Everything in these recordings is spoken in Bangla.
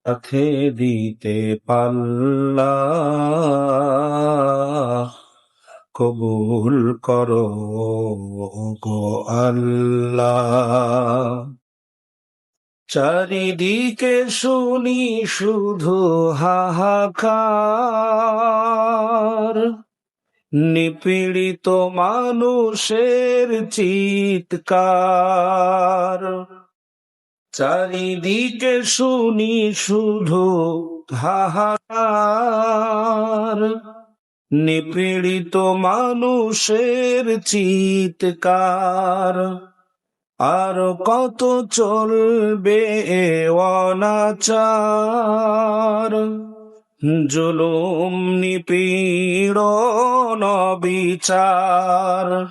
সাথে দিতে পাল্লা কবুল করো গো আল্লাহ। চারিদিকে শুনি শুধু হাহাকার, নিপীড়িত মানুষের চিৎকার। চারিদিকে শুনি শুধু হাহাকার, নিপীড়িত মানুষের চিৎকার। আর কত চলবে এ অনাচার, জুলুম নিপীড়ন বিচার।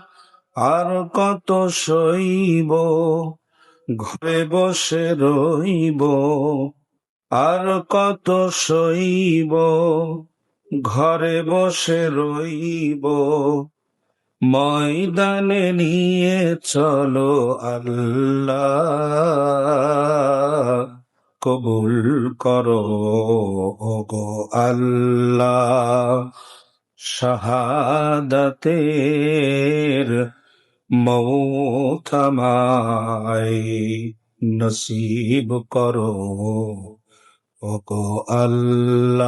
আর কত সইব, ঘরে বসে রইব। আর কত সইব, ঘরে বসে রইব। ময়দানে নিয়ে চলো আল্লাহ, কবুল করো গো আল্লাহ। শাহাদাতের মৌত আমায় নসিব করো গো আল্লাহ।